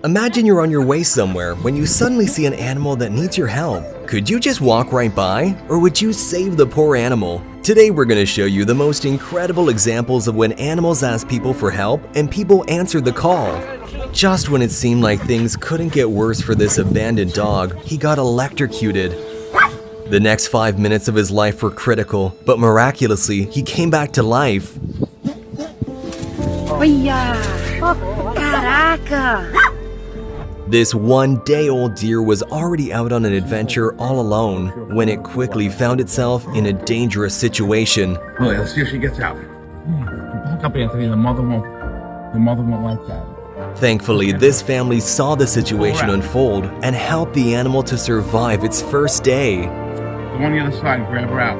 Imagine you're on your way somewhere when you suddenly see an animal that needs your help. Could you just walk right by, or would you save the poor animal? Today we're going to show you the most incredible examples of when animals ask people for help and people answer the call. Just when it seemed like things couldn't get worse for this abandoned dog, he got electrocuted. The next 5 minutes of his life were critical, but miraculously, he came back to life. Caraca! This one-day-old deer was already out on an adventure all alone when it quickly found itself in a dangerous situation. Oh, let's see if she gets out. Back up, Anthony. The mother won't like that. Thankfully, this family saw the situation unfold and helped the animal to survive its first day. The one on the other side, grab her out.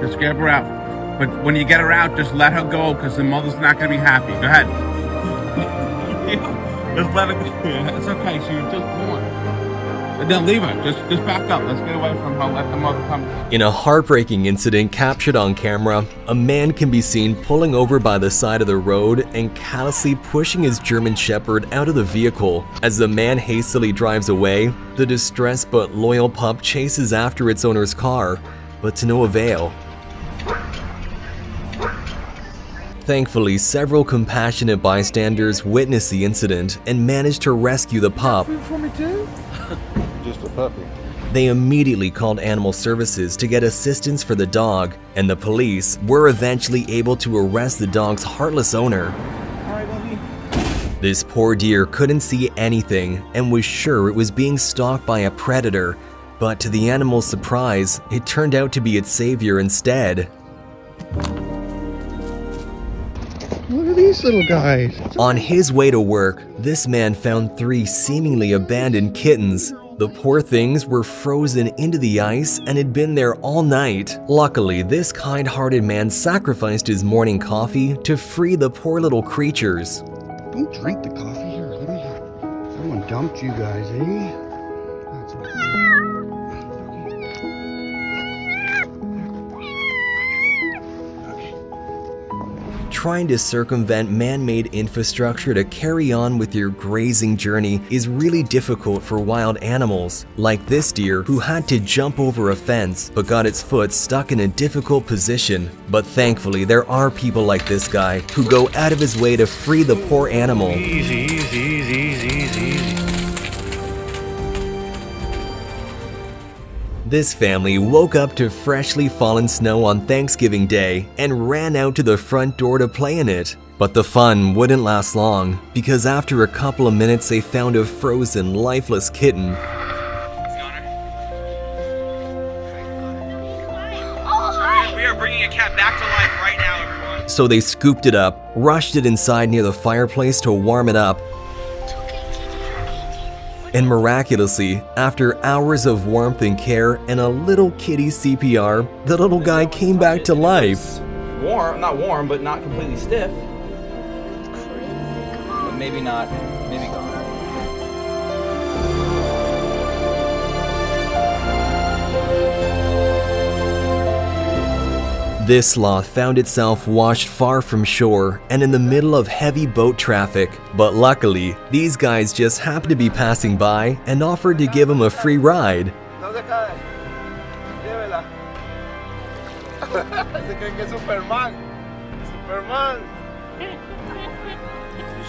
Just grab her out. But when you get her out, just let her go, because the mother's not going to be happy. Go ahead. Just let her go. It's okay. She just come on. But then leave her. Just back up. Let's get away from her. Let the mother come. In a heartbreaking incident captured on camera, a man can be seen pulling over by the side of the road and callously pushing his German Shepherd out of the vehicle. As the man hastily drives away, the distressed but loyal pup chases after its owner's car, but to no avail. Thankfully, several compassionate bystanders witnessed the incident and managed to rescue the pup. Just a puppy. They immediately called animal services to get assistance for the dog, and the police were eventually able to arrest the dog's heartless owner. This poor deer couldn't see anything and was sure it was being stalked by a predator, but to the animal's surprise, it turned out to be its savior instead. Look at these little guys. On his way to work, this man found 3 seemingly abandoned kittens. The poor things were frozen into the ice and had been there all night. Luckily, this kind-hearted man sacrificed his morning coffee to free the poor little creatures. Don't drink the coffee here. Let me. Someone dumped you guys, eh? Trying to circumvent man-made infrastructure to carry on with your grazing journey is really difficult for wild animals, like this deer who had to jump over a fence but got its foot stuck in a difficult position. But thankfully, there are people like this guy who go out of his way to free the poor animal. Easy. This family woke up to freshly fallen snow on Thanksgiving Day and ran out to the front door to play in it. But the fun wouldn't last long, because after a couple of minutes they found a frozen, lifeless kitten. We are bringing a cat back to life right now, everyone. So they scooped it up, rushed it inside near the fireplace to warm it up, and miraculously, after hours of warmth and care and a little kitty CPR, the little guy came back to life. Warm, not warm, but not completely stiff. But maybe not, maybe gone. This sloth found itself washed far from shore and in the middle of heavy boat traffic, but luckily, these guys just happened to be passing by and offered to give him a free ride. You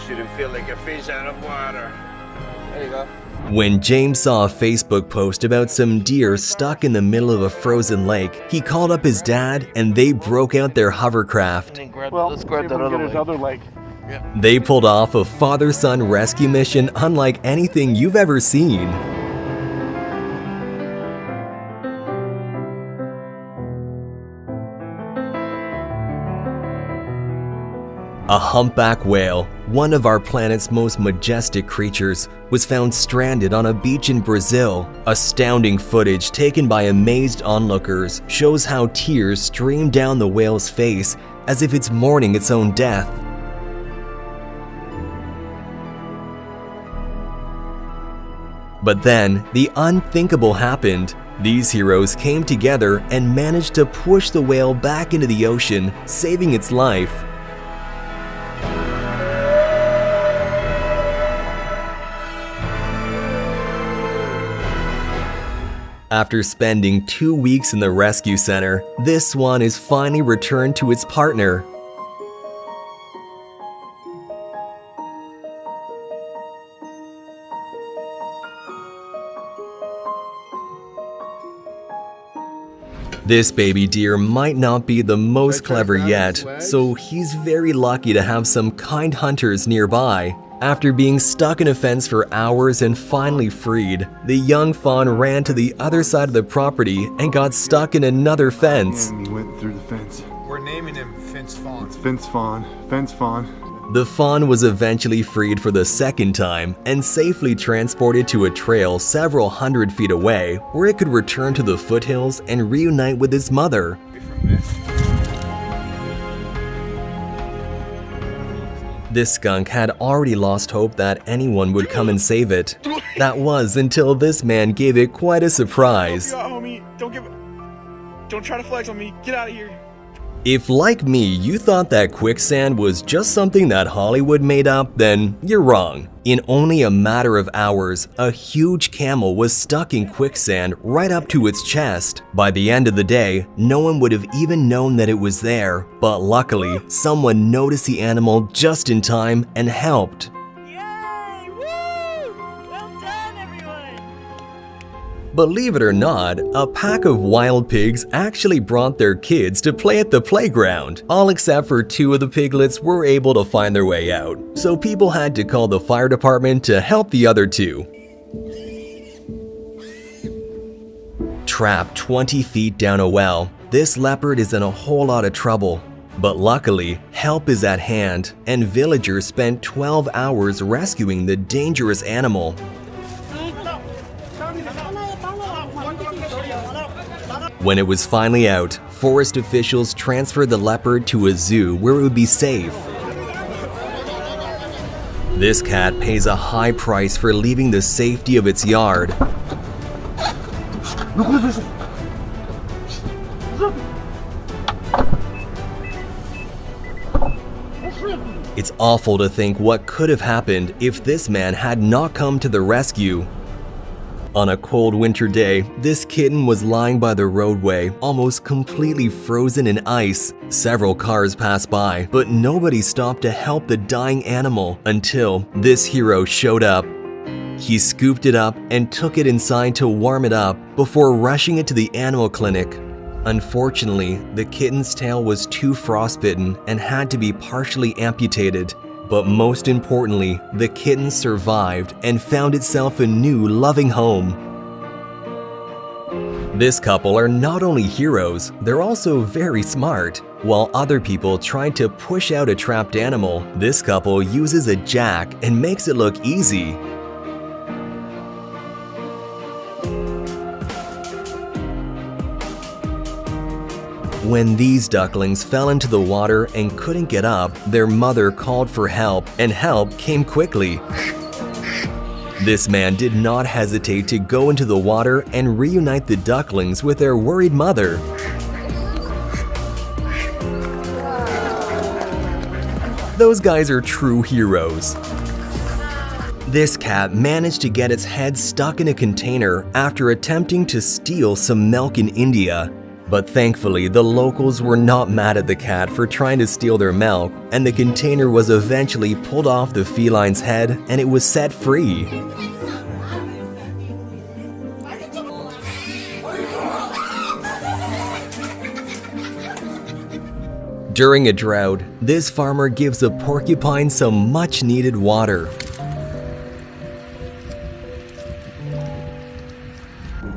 shouldn't feel like a fish out of water. There you go. When James saw a Facebook post about some deer stuck in the middle of a frozen lake, he called up his dad and they broke out their hovercraft. Let's grab that other leg. They pulled off a father-son rescue mission unlike anything you've ever seen. A humpback whale, one of our planet's most majestic creatures, was found stranded on a beach in Brazil. Astounding footage taken by amazed onlookers shows how tears stream down the whale's face as if it's mourning its own death. But then, the unthinkable happened. These heroes came together and managed to push the whale back into the ocean, saving its life. After spending 2 weeks in the rescue center, this swan is finally returned to its partner. This baby deer might not be the most clever yet, so he's very lucky to have some kind hunters nearby. After being stuck in a fence for hours and finally freed, the young fawn ran to the other side of the property and got stuck in another fence. And he went through the fence. We're naming him Fence Fawn. It's Fence Fawn. Fence Fawn. The fawn was eventually freed for the second time and safely transported to a trail several hundred feet away where it could return to the foothills and reunite with its mother. This skunk had already lost hope that anyone would come and save it. That was until this man gave it quite a surprise. Homie, don't try to flex on me. Get out of here. If, like me, you thought that quicksand was just something that Hollywood made up, then you're wrong. In only a matter of hours, a huge camel was stuck in quicksand right up to its chest. By the end of the day, no one would have even known that it was there, but luckily, someone noticed the animal just in time and helped. Yay! Woo! Well done, everyone! Believe it or not, a pack of wild pigs actually brought their kids to play at the playground. All except for 2 of the piglets were able to find their way out, so people had to call the fire department to help the other 2. Trapped 20 feet down a well, this leopard is in a whole lot of trouble. But luckily, help is at hand, and villagers spent 12 hours rescuing the dangerous animal. When it was finally out, forest officials transferred the leopard to a zoo where it would be safe. This cat pays a high price for leaving the safety of its yard. It's awful to think what could have happened if this man had not come to the rescue. On a cold winter day, this kitten was lying by the roadway, almost completely frozen in ice. Several cars passed by, but nobody stopped to help the dying animal until this hero showed up. He scooped it up and took it inside to warm it up before rushing it to the animal clinic. Unfortunately, the kitten's tail was too frostbitten and had to be partially amputated. But most importantly, the kitten survived and found itself a new loving home. This couple are not only heroes, they're also very smart. While other people try to push out a trapped animal, this couple uses a jack and makes it look easy. When these ducklings fell into the water and couldn't get up, their mother called for help, and help came quickly. This man did not hesitate to go into the water and reunite the ducklings with their worried mother. Those guys are true heroes. This cat managed to get its head stuck in a container after attempting to steal some milk in India. But thankfully, the locals were not mad at the cat for trying to steal their milk, and the container was eventually pulled off the feline's head and it was set free. During a drought, this farmer gives a porcupine some much-needed water.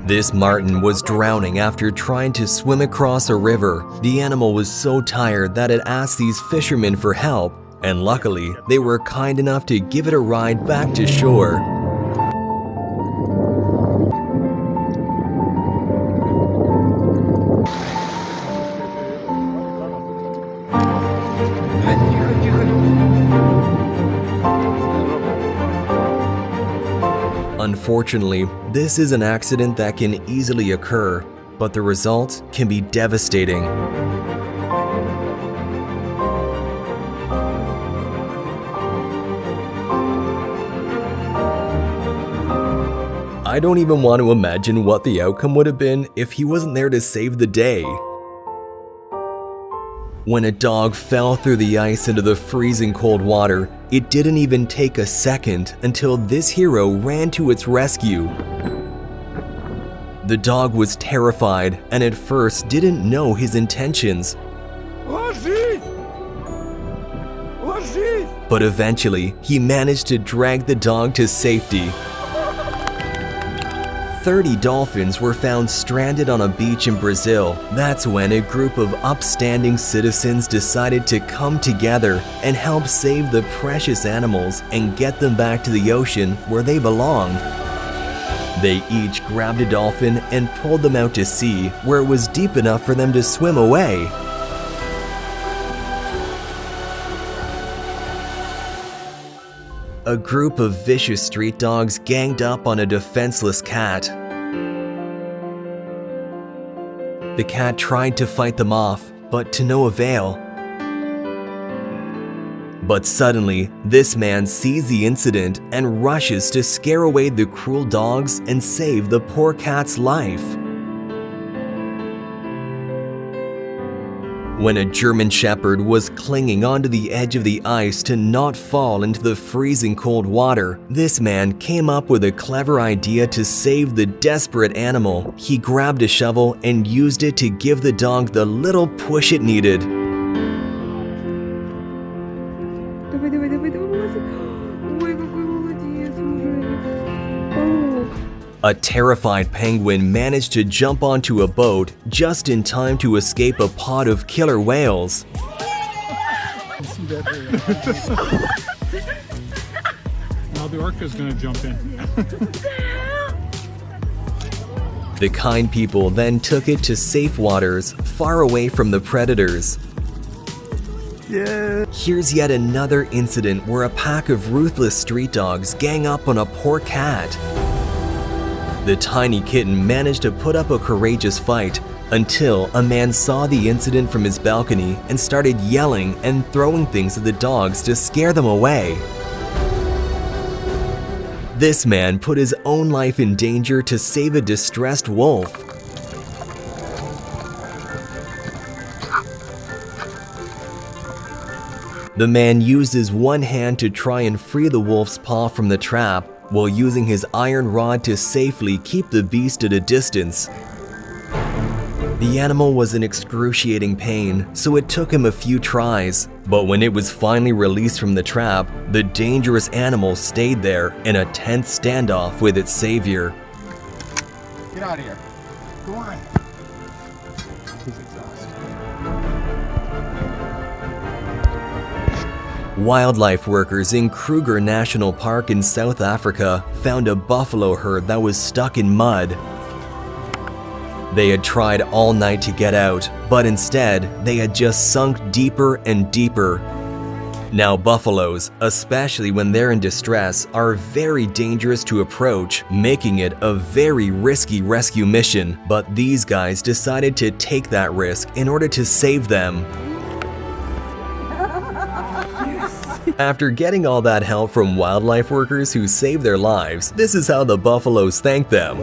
This marten was drowning after trying to swim across a river. The animal was so tired that it asked these fishermen for help, and luckily, they were kind enough to give it a ride back to shore. Unfortunately, this is an accident that can easily occur, but the result can be devastating. I don't even want to imagine what the outcome would have been if he wasn't there to save the day. When a dog fell through the ice into the freezing cold water, it didn't even take a second until this hero ran to its rescue. The dog was terrified and at first didn't know his intentions. But eventually, he managed to drag the dog to safety. 30 dolphins were found stranded on a beach in Brazil. That's when a group of upstanding citizens decided to come together and help save the precious animals and get them back to the ocean where they belonged. They each grabbed a dolphin and pulled them out to sea where it was deep enough for them to swim away. A group of vicious street dogs ganged up on a defenseless cat. The cat tried to fight them off, but to no avail. But suddenly, this man sees the incident and rushes to scare away the cruel dogs and save the poor cat's life. When a German Shepherd was clinging onto the edge of the ice to not fall into the freezing cold water, this man came up with a clever idea to save the desperate animal. He grabbed a shovel and used it to give the dog the little push it needed. A terrified penguin managed to jump onto a boat just in time to escape a pod of killer whales. Now the orca's gonna jump in. The kind people then took it to safe waters, far away from the predators. Yeah. Here's yet another incident where a pack of ruthless street dogs gang up on a poor cat. The tiny kitten managed to put up a courageous fight until a man saw the incident from his balcony and started yelling and throwing things at the dogs to scare them away. This man put his own life in danger to save a distressed wolf. The man used his one hand to try and free the wolf's paw from the trap, while using his iron rod to safely keep the beast at a distance. The animal was in excruciating pain, so it took him a few tries. But when it was finally released from the trap, the dangerous animal stayed there in a tense standoff with its savior. Get out of here. Go on. He's exhausted. Wildlife workers in Kruger National Park in South Africa found a buffalo herd that was stuck in mud. They had tried all night to get out, but instead, they had just sunk deeper and deeper. Now, buffaloes, especially when they're in distress, are very dangerous to approach, making it a very risky rescue mission. But these guys decided to take that risk in order to save them. After getting all that help from wildlife workers who saved their lives, this is how the buffaloes thanked them.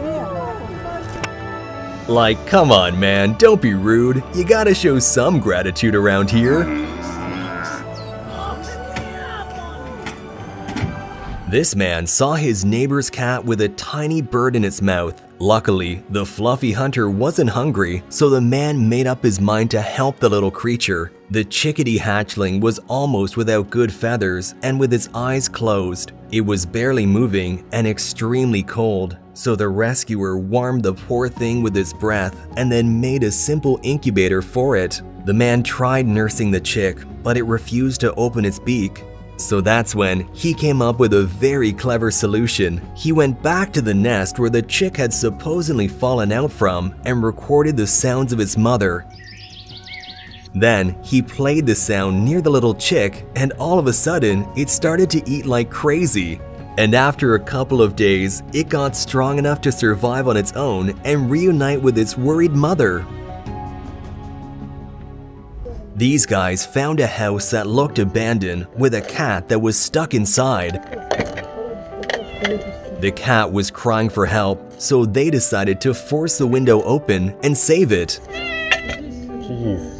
Like, come on man, don't be rude. You gotta show some gratitude around here. This man saw his neighbor's cat with a tiny bird in its mouth. Luckily, the fluffy hunter wasn't hungry, so the man made up his mind to help the little creature. The chickadee hatchling was almost without good feathers and with its eyes closed. It was barely moving and extremely cold, so the rescuer warmed the poor thing with his breath and then made a simple incubator for it. The man tried nursing the chick, but it refused to open its beak. So that's when he came up with a very clever solution. He went back to the nest where the chick had supposedly fallen out from and recorded the sounds of its mother. Then he played the sound near the little chick, and all of a sudden it started to eat like crazy. And after a couple of days, it got strong enough to survive on its own and reunite with its worried mother. These guys found a house that looked abandoned with a cat that was stuck inside. The cat was crying for help, so they decided to force the window open and save it. Jeez.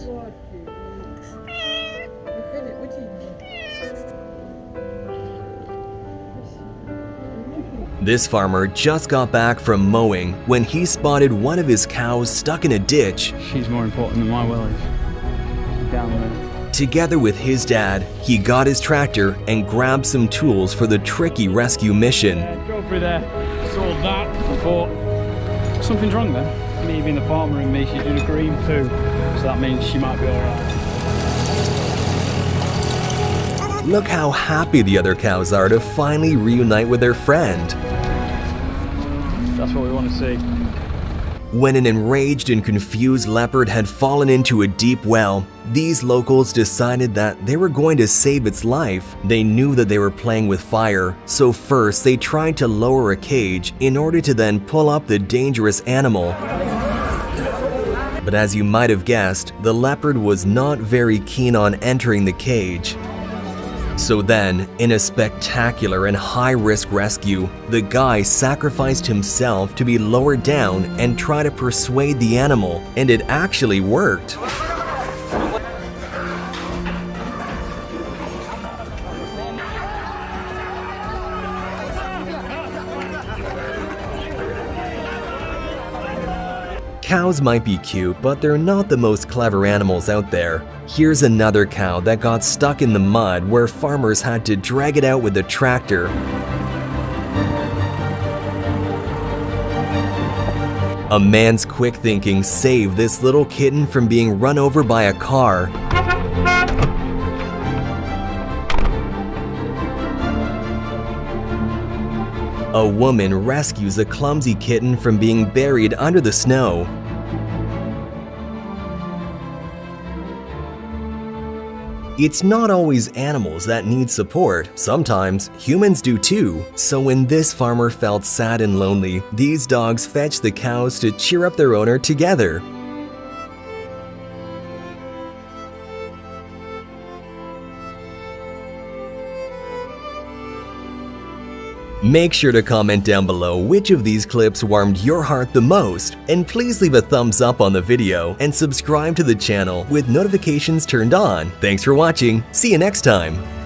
This farmer just got back from mowing when he spotted one of his cows stuck in a ditch. She's more important than my Willie. She's down there. Together with his dad, he got his tractor and grabbed some tools for the tricky rescue mission. Go through there. Saw that. I thought something's wrong there. Me being the farmer in me, she's doing a green poo, so that means she might be alright. Look how happy the other cows are to finally reunite with their friend. That's what we want to see. When an enraged and confused leopard had fallen into a deep well, these locals decided that they were going to save its life. They knew that they were playing with fire, so first they tried to lower a cage in order to then pull up the dangerous animal. But as you might have guessed, the leopard was not very keen on entering the cage. So then, in a spectacular and high-risk rescue, the guy sacrificed himself to be lowered down and try to persuade the animal, and it actually worked. Cows might be cute, but they're not the most clever animals out there. Here's another cow that got stuck in the mud where farmers had to drag it out with a tractor. A man's quick thinking saved this little kitten from being run over by a car. A woman rescues a clumsy kitten from being buried under the snow. It's not always animals that need support, sometimes humans do too. So when this farmer felt sad and lonely, these dogs fetched the cows to cheer up their owner together. Make sure to comment down below which of these clips warmed your heart the most, and please leave a thumbs up on the video and subscribe to the channel with notifications turned on. Thanks for watching, see you next time!